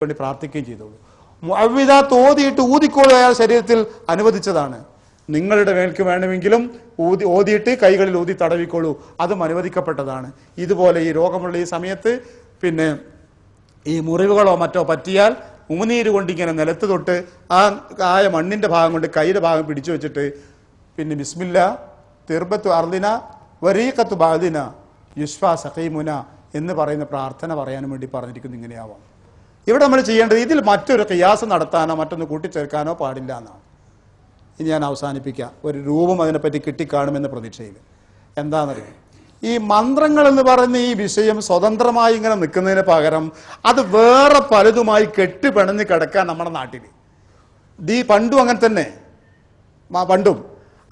വേണ്ടി പ്രാർത്ഥിക്കുകയും ചെയ്തോളൂ. മുഅവ്വിദാത്ത് ഓതിയിട്ട് ഊതിക്കോളൂ, അയാൾ ശരീരത്തിൽ അനുവദിച്ചതാണ്. നിങ്ങളുടെ മേൽക്ക് വേണമെങ്കിലും ഓതിയിട്ട് കൈകളിൽ ഊതി തടവിക്കോളൂ, അതും അനുവദിക്കപ്പെട്ടതാണ്. ഇതുപോലെ ഈ രോഗമുള്ള ഈ സമയത്ത് പിന്നെ ഈ മുറിവുകളോ മറ്റോ പറ്റിയാൽ ഉമിനീര് കൊണ്ട് ഇങ്ങനെ നിലത്ത് തൊട്ട് ആ ആയ മണ്ണിന്റെ ഭാഗം കൊണ്ട് കൈയുടെ ഭാഗം പിടിച്ചു വെച്ചിട്ട് പിന്നെ ബിസ്മില്ല തിർബത്തു അർദിന വരീഖത്തു ബഅദിന യുഷ്ഫാ സഖീമുന എന്ന് പറയുന്ന പ്രാർത്ഥന പറയാനും വേണ്ടി പറഞ്ഞിരിക്കുന്നു. ഇങ്ങനെയാവാം. ഇവിടെ നമ്മൾ ചെയ്യേണ്ടത് ഇതിൽ മറ്റൊരു ഖിയാസ് നടത്താനോ മറ്റൊന്ന് കൂട്ടിച്ചേർക്കാനോ പാടില്ല എന്നാണ്. ഇനി ഞാൻ അവസാനിപ്പിക്കാം. ഒരു രൂപം അതിനെപ്പറ്റി കിട്ടിക്കാണുമെന്ന പ്രതീക്ഷയിൽ. എന്താണെന്നറിയാം, ഈ മന്ത്രങ്ങൾ എന്ന് പറയുന്ന ഈ വിഷയം സ്വതന്ത്രമായി ഇങ്ങനെ നിൽക്കുന്നതിന് പകരം അത് വേറെ പലതുമായി കെട്ടുപിണഞ്ഞ് കിടക്കാൻ നമ്മുടെ നാട്ടിൽ പണ്ടും അങ്ങനെ തന്നെ പണ്ടും.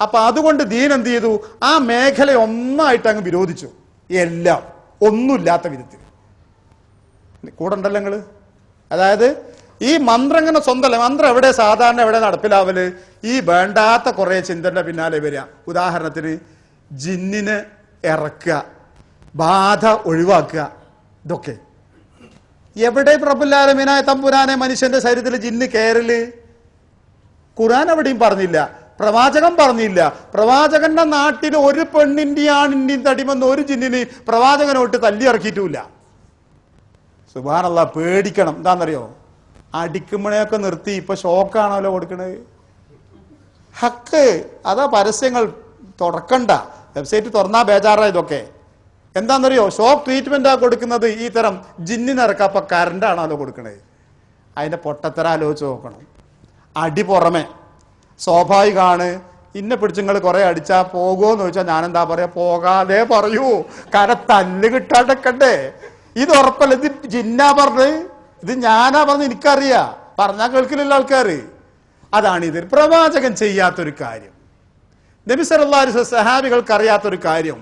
അപ്പൊ അതുകൊണ്ട് ദീൻ എന്ത് ചെയ്തു, ആ മേഖല ഒന്നായിട്ട് അങ്ങ് വിരോധിച്ചു. എല്ലാം ഒന്നുമില്ലാത്ത വിധത്തിൽ കൂടെ ഉണ്ടല്ലോ നിങ്ങള്. അതായത് ഈ മന്ത്രം ഇങ്ങനെ സ്വന്തമല്ല. മന്ത്രം എവിടെ സാധാരണ എവിടെ നടപ്പിലാവല്, ഈ വേണ്ടാത്ത കുറെ ചിന്തന്റെ പിന്നാലെ വരിക. ഉദാഹരണത്തിന് ജിന്നിനെ ഇറക്കുക, ബാധ ഒഴിവാക്കുക. ഇതൊക്കെ എവിടെ റബ്ബുൽ ആലമീനായ തമ്പുരാനെ മനുഷ്യന്റെ ശരീരത്തിൽ ജിന്ന് കയറല്? ഖുർആൻ എവിടെയും പറഞ്ഞില്ല, പ്രവാചകൻ പറഞ്ഞില്ല. പ്രവാചകന്റെ നാട്ടിൽ ഒരു പെണ്ണിന്റെയും ആണിന്റെയും തടിമെന്ന് ഒരു ജിന്നിന് പ്രവാചകനോട്ട് തല്ലി ഇറക്കിയിട്ടുമില്ല. സുബ്ഹാനല്ലാഹ്, പേടിക്കണം. എന്താണെന്നറിയോ, അടിക്കുമ്പോഴൊക്കെ നിർത്തി ഇപ്പൊ ഷോക്കാണല്ലോ കൊടുക്കണത്. ഹക്ക് അതാ പരസ്യങ്ങൾ തുറക്കണ്ട, വെബ്സൈറ്റ് തുറന്നാ ബേജാറാ. ഇതൊക്കെ എന്താണെന്നറിയോ, ഷോക്ക് ട്രീറ്റ്മെന്റാ കൊടുക്കുന്നത്. ഈ തരം ജിന്നിനിറക്കാം. അപ്പൊ കറണ്ടാണല്ലോ കൊടുക്കണത്. അതിന്റെ പൊട്ടത്തര ആലോചിച്ച് നോക്കണം. അടി പുറമെ സ്വാഭാവികമാണ്. ഇന്നെ പിടിച്ച് നിങ്ങൾ കുറെ അടിച്ചാ പോകുമോന്ന് ചോദിച്ചാൽ ഞാനെന്താ പറയാ, പോകാതെ പറയൂ. തല്ല് കിട്ടാണ്ടക്കണ്ടേ. ഇത് ഉറപ്പല്ല. ഇത് ജിന്നാ പറഞ്ഞ്, ഇത് ഞാനാ പറഞ്ഞ് എനിക്കറിയാ, പറഞ്ഞാൽ കേൾക്കില്ല ആൾക്കാര്. അതാണിത്. പ്രവാചകൻ ചെയ്യാത്തൊരു കാര്യം, നബി സല്ലല്ലാഹു അലൈഹി വസല്ലം സഹാബികൾക്ക് അറിയാത്തൊരു കാര്യം.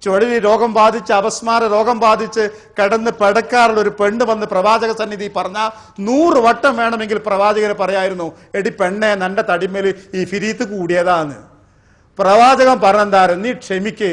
ചുഴലി രോഗം ബാധിച്ച് അപസ്മാര രോഗം ബാധിച്ച് കിടന്ന് പെടക്കാറുള്ള ഒരു പെണ്ണ് വന്ന് പ്രവാചക സന്നിധി പറഞ്ഞാൽ 100 വട്ടം വേണമെങ്കിൽ പ്രവാചകന് പറയായിരുന്നു, എടി പെണ്ണെ നിന്റെ തടിമേൽ ഈ ഫിരീത്ത് കൂടിയതാന്ന്. പ്രവാചകൻ പറഞ്ഞെന്താരും, നീ ക്ഷമിക്ക്,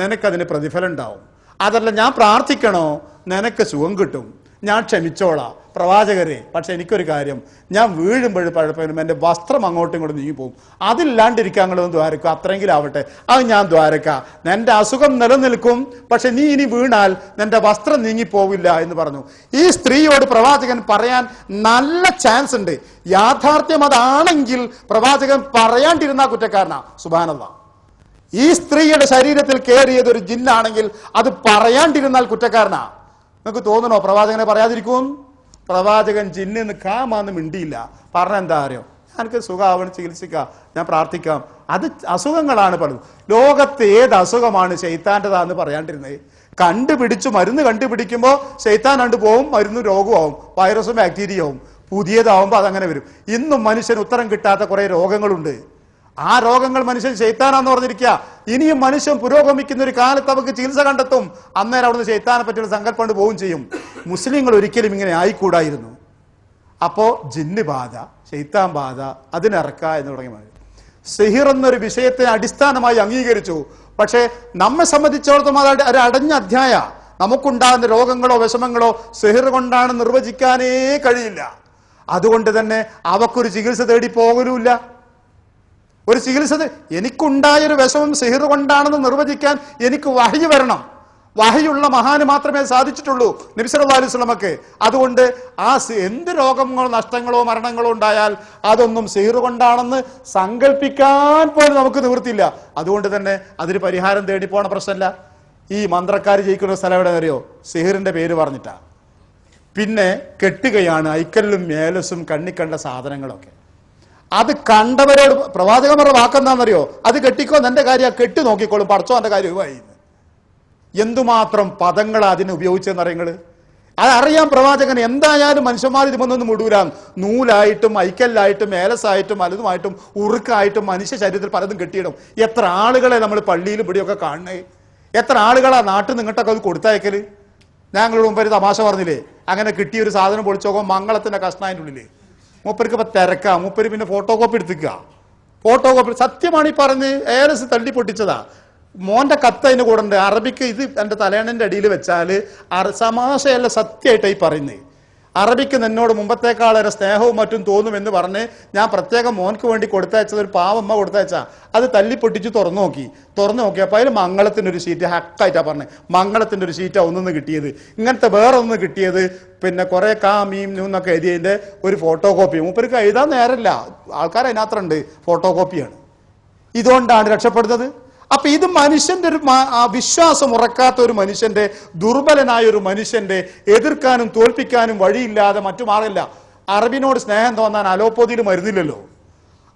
നിനക്കതിന് പ്രതിഫലം ഉണ്ടാവും. അതല്ല ഞാൻ പ്രാർത്ഥിക്കണോ, നിനക്ക് സുഖം കിട്ടും, ഞാൻ ക്ഷമിച്ചോളാം. പ്രവാചകരെ, പക്ഷെ എനിക്കൊരു കാര്യം, ഞാൻ വീഴുമ്പോഴും പഴപ്പനും എൻ്റെ വസ്ത്രം അങ്ങോട്ടും ഇങ്ങോട്ടും നീങ്ങിപ്പോവും, അതില്ലാണ്ടിരിക്കാൻ നിങ്ങളൊന്ന് ദ്വാരക്കുക, അത്രയെങ്കിലും ആവട്ടെ, അത് ഞാൻ ദ്വാരക്കാം. നിന്റെ അസുഖം നിലനിൽക്കും, പക്ഷെ നീ ഇനി വീണാൽ നിന്റെ വസ്ത്രം നീങ്ങിപ്പോവില്ല എന്ന് പറഞ്ഞു. ഈ സ്ത്രീയോട് പ്രവാചകൻ പറയാൻ നല്ല ചാൻസ് ഉണ്ട്. യാഥാർത്ഥ്യം അതാണെങ്കിൽ പ്രവാചകൻ പറയാണ്ടിരുന്ന കുറ്റക്കാരനാ. സുബ്ഹാനല്ലാഹ്, ഈ സ്ത്രീയുടെ ശരീരത്തിൽ കയറിയത് ഒരു ജിന്നാണെങ്കിൽ അത് പറയാണ്ടിരുന്നാൽ കുറ്റക്കാരനാ. നിങ്ങൾക്ക് തോന്നണോ പ്രവാചകനെ പറയാതിരിക്കും? പ്രവാചകൻ ജിന്നിന്ന് കാമാന്ന് മിണ്ടിയില്ല. പറഞ്ഞെന്താ അറിയോ, എനിക്ക് സുഖാവണം, ചികിത്സിക്കാം, ഞാൻ പ്രാർത്ഥിക്കാം. അത് അസുഖങ്ങളാണ് പലതും. ലോകത്ത് ഏത് അസുഖമാണ് ശൈത്താൻ്റെതാന്ന് പറയാണ്ടിരുന്നത്? കണ്ടുപിടിച്ചു, മരുന്ന് കണ്ടുപിടിക്കുമ്പോൾ ശൈത്താൻ കണ്ടു പോവും, മരുന്ന് രോഗമാവും, വൈറസും ബാക്ടീരിയവും. പുതിയതാവുമ്പോൾ അതങ്ങനെ വരും. ഇന്നും മനുഷ്യന് ഉത്തരം കിട്ടാത്ത കുറെ രോഗങ്ങളുണ്ട്. ആ രോഗങ്ങൾ മനുഷ്യൻ ശൈത്താനാന്ന് പറഞ്ഞിരിക്കുക. ഇനിയും മനുഷ്യൻ പുരോഗമിക്കുന്ന ഒരു കാലത്ത് അവർക്ക് ചികിത്സ കണ്ടെത്തും. അന്നേരം അവിടുന്ന് ശൈത്താനെ പറ്റിയുള്ള സങ്കല്പം കൊണ്ട് പോവുകയും ചെയ്യും. മുസ്ലിങ്ങൾ ഒരിക്കലും ഇങ്ങനെ ആയിക്കൂടായിരുന്നു. അപ്പോ ജിന്ന് ബാധ, ശൈത്താൻ ബാധ, അതിനിറക്ക എന്ന് തുടങ്ങി സിഹിർ എന്നൊരു വിഷയത്തെ അടിസ്ഥാനമായി അംഗീകരിച്ചു. പക്ഷെ നമ്മെ സംബന്ധിച്ചിടത്തോളം അത് ഒരു അടഞ്ഞ അധ്യായ. നമുക്കുണ്ടാകുന്ന രോഗങ്ങളോ വിഷമങ്ങളോ സിഹിർ കൊണ്ടാണ് നിർവചിക്കാനേ കഴിയില്ല. അതുകൊണ്ട് തന്നെ അവക്കൊരു ചികിത്സ തേടി പോകലുമില്ല. ഒരു ചികിത്സ, എനിക്കുണ്ടായൊരു വിഷമം സിഹിർ കൊണ്ടാണെന്ന് നിർവചിക്കാൻ എനിക്ക് വഹ്യ് വരണം. വഹ്യുള്ള മഹാന് മാത്രമേ സാധിച്ചിട്ടുള്ളൂ, നബി സല്ലല്ലാഹു അലൈഹി വസല്ലമക്ക്. അതുകൊണ്ട് ആ എന്ത് രോഗങ്ങളോ നഷ്ടങ്ങളോ മരണങ്ങളോ ഉണ്ടായാൽ അതൊന്നും സിഹിർ കൊണ്ടാണെന്ന് സങ്കല്പിക്കാൻ പോലും നമുക്ക് നിവൃത്തിയില്ല. അതുകൊണ്ട് തന്നെ അതിന് പരിഹാരം തേടി പോണ പ്രശ്നമല്ല. ഈ മന്ത്രക്കാർ ജയിക്കുന്ന സ്ഥലം എവിടെ അറിയോ? സിഹിറിന്റെ പേര് പറഞ്ഞിട്ടാ. പിന്നെ കെട്ടുകയാണ് ഐക്കല്ലും മേലസും കണ്ണിക്കണ്ട സാധനങ്ങളൊക്കെ. അത് കണ്ടവരോട് പ്രവാചകൻ പറഞ്ഞ വാക്കെന്താണെന്നറിയോ? അത് കെട്ടിക്കോ, നിന്റെ കാര്യം കെട്ടി നോക്കിക്കോളും, പഠിച്ചോ എന്റെ കാര്യമായി. എന്തുമാത്രം പദങ്ങൾ അതിന് ഉപയോഗിച്ചെന്നറിയങ്ങള്. അതറിയാം പ്രവാചകൻ. എന്തായാലും മനുഷ്യന്മാർ ഇതുമൊന്നും മുടൂരാം. നൂലായിട്ടും ഐക്കല്ലായിട്ടും മേലസായിട്ടും പലതുമായിട്ടും ഉറുക്കായിട്ടും മനുഷ്യ ശരീരത്തിൽ പലതും കെട്ടിയിടും. എത്ര ആളുകളെ നമ്മൾ പള്ളിയിൽ ഇവിടെയൊക്കെ കാണണേ. എത്ര ആളുകളാ നാട്ടിൽ നിങ്ങട്ടൊക്കെ അത് കൊടുത്തയക്കല്. ഞങ്ങളോട് മുമ്പ് ഒരു തമാശ പറഞ്ഞില്ലേ, അങ്ങനെ കിട്ടിയ ഒരു സാധനം പൊളിച്ചോക്കോ മംഗളത്തിന്റെ കഷ്ണതിൻ്റെ ഉള്ളില്. മൂപ്പർക്ക് ഇപ്പൊ തിരക്കാം. മൂപ്പര് പിന്നെ ഫോട്ടോ കോപ്പി എടുത്തിക്കുക. ഫോട്ടോ കോപ്പി സത്യമാണ് ഈ പറഞ്ഞ് ഏലസ് തള്ളി പൊട്ടിച്ചതാ. മോന്റെ കത്ത് അതിന് കൂടെ ഉണ്ട്. അറബിക്ക് ഇത് എൻ്റെ തലേണന്റെ അടിയിൽ വെച്ചാൽ സമാശയല്ല, സത്യമായിട്ടായി പറയുന്നത്. അറബിക്ക് എന്നോട് മുമ്പത്തേക്കാളേറെ സ്നേഹവും മറ്റും തോന്നുമെന്ന് പറഞ്ഞ് ഞാൻ പ്രത്യേകം മോൻക്ക് വേണ്ടി കൊടുത്തയച്ചത് ഒരു പാവമ്മ കൊടുത്തയച്ചാ അത് തല്ലിപ്പൊട്ടിച്ച് തുറന്നു നോക്കിയപ്പോൾ അതിൽ മംഗളത്തിൻ്റെ ഒരു ഷീറ്റ് ഹക്കായിട്ടാ പറഞ്ഞത്. മംഗളത്തിൻ്റെ ഒരു ഷീറ്റാ ഒന്നൊന്ന് കിട്ടിയത്. ഇങ്ങനത്തെ വേറെ ഒന്ന് കിട്ടിയത് പിന്നെ കുറെ മീം എന്നൊക്കെ എഴുതിയതിൻ്റെ ഒരു ഫോട്ടോ കോപ്പി. മൂപ്പർക്ക് എഴുതാൻ നേരമില്ല, ആൾക്കാർ അതിനകത്തുണ്ട്, ഫോട്ടോ കോപ്പിയാണ്. ഇതുകൊണ്ടാണ് രക്ഷപ്പെടുന്നത്. അപ്പൊ ഇത് മനുഷ്യന്റെ ഒരു വിശ്വാസം ഉറക്കാത്ത ഒരു മനുഷ്യന്റെ, ദുർബലനായ ഒരു മനുഷ്യന്റെ എതിർക്കാനും തോൽപ്പിക്കാനും വഴിയില്ലാതെ മറ്റു മാറില്ല. അറബിനോട് സ്നേഹം തോന്നാൻ അലോപ്പതിയിൽ മരുന്നില്ലല്ലോ.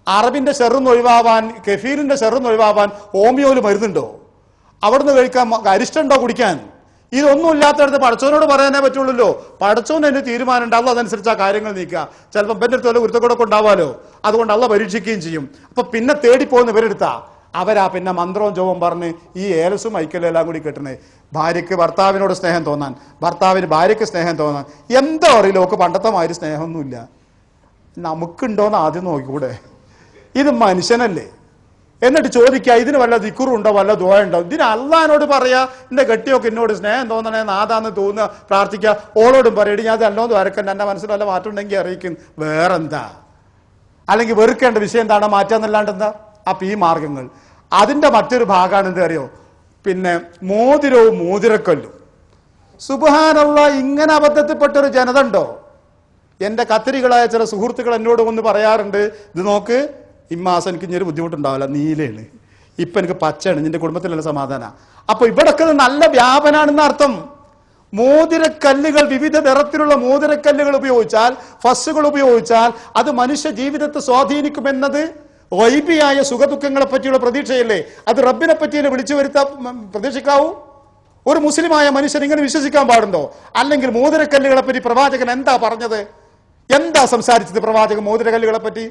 അറബിന്റെ ഷെറുന്ന് ഒഴിവാവാൻ, കെഫീലിന്റെ ഷെറുന്ന് ഒഴിവാവാൻ ഹോമിയോയിൽ മരുന്നുണ്ടോ? അവിടുന്ന് കഴിക്കാൻ അരിഷ്ടമുണ്ടോ കുടിക്കാൻ? ഇതൊന്നും ഇല്ലാത്തടത്ത് പടച്ചവനോട് പറയാനേ പറ്റുള്ളൂ. പടച്ചവൻ എന്നെ തീരുമാനം ഉണ്ട്, അല്ല അതനുസരിച്ച് ആ കാര്യങ്ങൾ നീക്കുക. ചിലപ്പോൾ എൻ്റെ അടുത്ത് വല്ല ഗുരുത്തക്കൂടൊക്കെ ഉണ്ടാവാലോ, അതുകൊണ്ട് അല്ല പരീക്ഷിക്കുകയും ചെയ്യും. അപ്പൊ പിന്നെ തേടിപ്പോകുന്ന ഇവരെടുത്താ അവരാ പിന്നെ മന്ത്രവും ജോവും പറഞ്ഞ് ഈ ഏലസും ഐക്യലും എല്ലാം കൂടി കെട്ടണേ. ഭാര്യയ്ക്ക് ഭർത്താവിനോട് സ്നേഹം തോന്നാൻ, ഭർത്താവിന് ഭാര്യയ്ക്ക് സ്നേഹം തോന്നാൻ. എന്താ അറിയില്ല, ഒക്കെ പണ്ടത്തെ മാതിരി സ്നേഹമൊന്നുമില്ല. നമുക്കുണ്ടോന്ന് ആദ്യം നോക്കിക്കൂടെ? ഇത് മനുഷ്യനല്ലേ? എന്നിട്ട് ചോദിക്കുക ഇതിന് വല്ല ദിക്റുണ്ടോ, വല്ല ദുആ ഉണ്ടോ? ഇതിന് അള്ളാഹിനോട് പറയാ എന്റെ കെട്ടിയൊക്കെ എന്നോട് സ്നേഹം തോന്നണേ, നാദാന്ന് തോന്നുക, പ്രാർത്ഥിക്കുക. ഓളോടും പറയടി ഞാൻ അല്ലോന്ന് വരക്കണ്ട, എന്റെ മനസ്സിൽ വല്ല മാറ്റം ഉണ്ടെങ്കിൽ അറിയിക്കും. വേറെന്താ? അല്ലെങ്കിൽ വെറുക്കേണ്ട വിഷയം എന്താണ്, മാറ്റാന്നല്ലാണ്ട് എന്താ? അപ്പൊ ഈ മാർഗങ്ങൾ അതിന്റെ മറ്റൊരു ഭാഗമാണ് എന്താ അറിയോ, പിന്നെ മോതിരവും മോതിരക്കല്ലും. സുബ്ഹാനല്ലാഹ്, ഇങ്ങനെ അബദ്ധത്തിൽപ്പെട്ടൊരു ജനത ഉണ്ടോ? എന്റെ കത്തിരികളായ ചില സുഹൃത്തുക്കൾ എന്നോട് ഒന്ന് പറയാറുണ്ട്, ഇത് നോക്ക് ഇമ്മാസം എനിക്ക് ഇഞ്ഞൊരു ബുദ്ധിമുട്ടുണ്ടാവില്ല, നീലയാണ്, ഇപ്പൊ എനിക്ക് പച്ചയാണ്, നിന്റെ കുടുംബത്തിലുള്ള സമാധാന. അപ്പൊ ഇവിടൊക്കെ നല്ല വ്യാപനാണെന്ന് അർത്ഥം. മോതിരക്കല്ലുകൾ, വിവിധ നിറത്തിലുള്ള മോതിരക്കല്ലുകൾ ഉപയോഗിച്ചാൽ, ഫസ്സുകൾ ഉപയോഗിച്ചാൽ അത് മനുഷ്യ ജീവിതത്തെ സ്വാധീനിക്കുമെന്നത് ഗൈബിയായ സുഖദുഃഖങ്ങളെ പറ്റിയുള്ള പ്രതീക്ഷയല്ലേ? അത് റബ്ബിനെ പറ്റിയല്ലേ വിളിച്ചു വരുത്താൻ പ്രതീക്ഷിക്കാവൂ? ഒരു മുസ്ലിമായ മനുഷ്യൻ ഇങ്ങനെ വിശ്വസിക്കാൻ പാടുണ്ടോ? അല്ലെങ്കിൽ മോതിരക്കല്ലുകളെ പറ്റി പ്രവാചകൻ എന്താ പറഞ്ഞത്, എന്താ സംസാരിച്ചത് പ്രവാചകൻ മോതിരക്കല്ലുകളെ പറ്റി?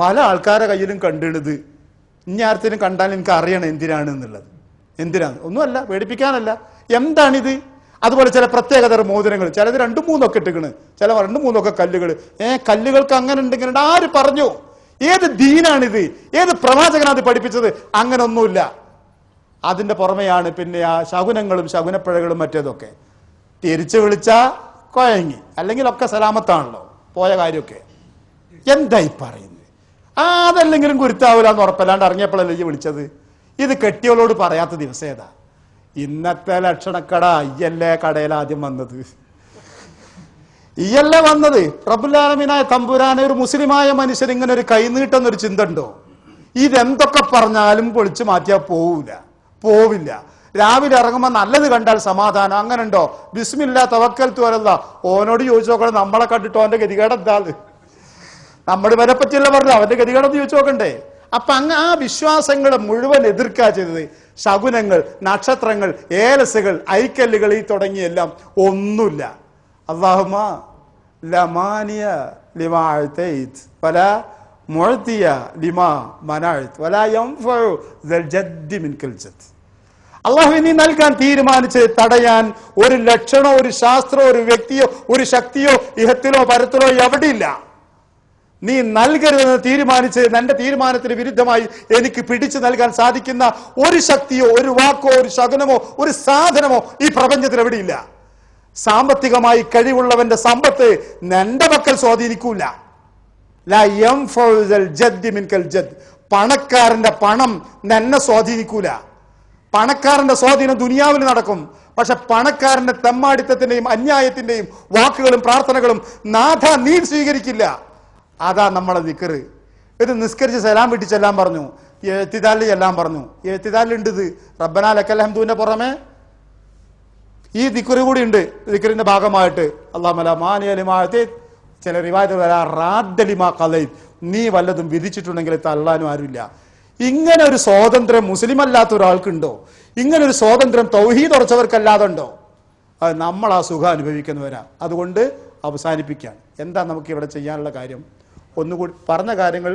പല ആൾക്കാരെ കയ്യിലും കണ്ടിടുന്നത്, ഇനി ആർത്തിനും കണ്ടാൽ എനിക്ക് അറിയണം എന്തിനാണ് എന്നുള്ളത്. എന്തിനാണ്? ഒന്നുമല്ല, പേടിപ്പിക്കാനല്ല. എന്താണിത്? അതുപോലെ ചില പ്രത്യേകതര മോതിരങ്ങൾ, ചിലത് 2-3 ഇട്ടിക്കണ്, ചില 2-3 കല്ലുകൾ. കല്ലുകൾക്ക് അങ്ങനെ ഉണ്ട്, ഇങ്ങനെ ആര് പറഞ്ഞു? ഏത് ദീനാണിത്? ഏത് പ്രവാചകനാണ് പഠിപ്പിച്ചത്? അങ്ങനെ ഒന്നുമില്ല. അതിന്റെ പുറമെയാണ് പിന്നെ ആ ശകുനങ്ങളും ശകുനപ്പിഴകളും മറ്റേതൊക്കെ. തിരിച്ചു വിളിച്ചാ കൊയങ്ങി, അല്ലെങ്കിൽ ഒക്കെ സലാമത്താണല്ലോ, പോയ കാര്യമൊക്കെ. എന്തായി പറയുന്നത്? അതല്ലെങ്കിലും ഗുരുത്താവൂലെന്ന് ഉറപ്പല്ലാണ്ട് ഇറങ്ങിയപ്പോഴല്ലേ ഈ വിളിച്ചത്? ഇത് കെട്ടിയോളോട് പറയാത്ത ദിവസം ഏതാ? ഇന്നത്തെ ലക്ഷണക്കട ഇയ്യല്ലേ കടയിൽ ആദ്യം വന്നത്, ഇയ്യല്ലേ വന്നത്. റബ്ബുൽ ആലമീനായ തമ്പുരാനെ ഒരു മുസ്ലിമായ മനുഷ്യൻ ഇങ്ങനെ ഒരു കൈനീട്ടെന്നൊരു ചിന്ത ഉണ്ടോ? ഇതെന്തൊക്കെ പറഞ്ഞാലും പൊളിച്ചു മാറ്റിയാൽ പോവില്ല. രാവിലെ ഇറങ്ങുമ്പോൾ നല്ലത് കണ്ടാൽ സമാധാനം, അങ്ങനെ ഉണ്ടോ? ബിസ്മില്ലാ തവക്കൽതു അലല്ലാഹ്. ഓനോട് ചോദിച്ചു നോക്കണം, നമ്മളെ കണ്ടിട്ടോ അവന്റെ ഗതികേട് എന്താത്? നമ്മുടെ വരെ പറ്റിയല്ല പറഞ്ഞു, അവന്റെ ഗതികേടൊന്ന് ചോദിച്ചു നോക്കണ്ടേ? അപ്പൊ ആ വിശ്വാസങ്ങളെ മുഴുവൻ എതിർക്കാ ചെയ്തത്. ശകുനങ്ങൾ, നക്ഷത്രങ്ങൾ, ഏലസുകൾ, ഐക്കല്ലുകൾ, ഈ തുടങ്ങിയെല്ലാം ഒന്നുമില്ല. അല്ലാഹുമ്മ ലാ മാനിയ ലിമാ അഅതൈത് വലാ മുഅതിയ ലിമാ മനഅത് വലാ യൻഫഉ ദൽ ജദ്ദി മിൻകൽ ജദ്ദ്. അല്ലാഹു നീ നൽകാൻ തീരുമാനിച്ച് തടയാൻ ഒരു ലക്ഷണോ, ഒരു ശാസ്ത്രമോ, ഒരു വ്യക്തിയോ, ഒരു ശക്തിയോ ഇഹത്തിലോ പരത്തിലോ എവിടെയില്ല. നീ നൽകരുതെന്ന് തീരുമാനിച്ച് നിന്റെ തീരുമാനത്തിന് വിരുദ്ധമായി എനിക്ക് പിടിച്ചു നൽകാൻ സാധിക്കുന്ന ഒരു ശക്തിയോ, ഒരു വാക്കോ, ഒരു ശകുനമോ, ഒരു സാധനമോ ഈ പ്രപഞ്ചത്തിൽ എവിടെയില്ല. സാമ്പത്തികമായി കഴിവുള്ളവന്റെ സമ്പത്ത് നിന്റെ മക്കൾ സ്വാധീനിക്കൂല. ലാ യൻഫഉ ദൽ ജദ്ദി മിൻകൽ ജദ്ദ്. പണക്കാരന്റെ പണം നിന്നെ സ്വാധീനിക്കൂല. പണക്കാരന്റെ സ്വാധീനം ദുനിയാവിൽ നടക്കും, പക്ഷെ പണക്കാരന്റെ തെമ്മാടിത്തത്തിന്റെയും അന്യായത്തിന്റെയും വാക്കുകളും പ്രാർത്ഥനകളും നാഥ നീ സ്വീകരിക്കില്ല. അതാ നമ്മളെ ദിക്റ്. ഇത് നിസ്കരിച്ച് സലാം വീട്ടി ചെല്ലാൻ പറഞ്ഞു, എഴുത്തിദാലിൽ ചെല്ലാൻ പറഞ്ഞു. എഴുത്തിദാലുണ്ട് ഇത് റബ്ബനാ ലക്കൽ ഹംദുവിന്റെ പുറമെ ഈ ദിക്റ് കൂടി ഉണ്ട്. ദിക്റിന്റെ ഭാഗമായിട്ട് അല്ലാഹുമ്മ മാനിയ ലിമാ അഅതൈത്, ചില റിവായത്ത് വരാ റാദ്ദ ലിമാ ഖളൈത്, നീ വല്ലതും വിധിച്ചിട്ടുണ്ടെങ്കിൽ തള്ളാനും ആരുമില്ല. ഇങ്ങനെ ഒരു സ്വാതന്ത്ര്യം മുസ്ലിം അല്ലാത്ത ഒരാൾക്കുണ്ടോ? ഇങ്ങനെ ഒരു സ്വാതന്ത്ര്യം തൗഹീദ് ഉറച്ചവർക്കല്ലാതെ ഉണ്ടോ? അത് നമ്മൾ ആ സുഖം അനുഭവിക്കുന്നവരാ. അതുകൊണ്ട് അവസാനിപ്പിക്കാൻ എന്താ നമുക്ക് ഇവിടെ ചെയ്യാനുള്ള കാര്യം? ഒന്നുകൂടി പറഞ്ഞ കാര്യങ്ങൾ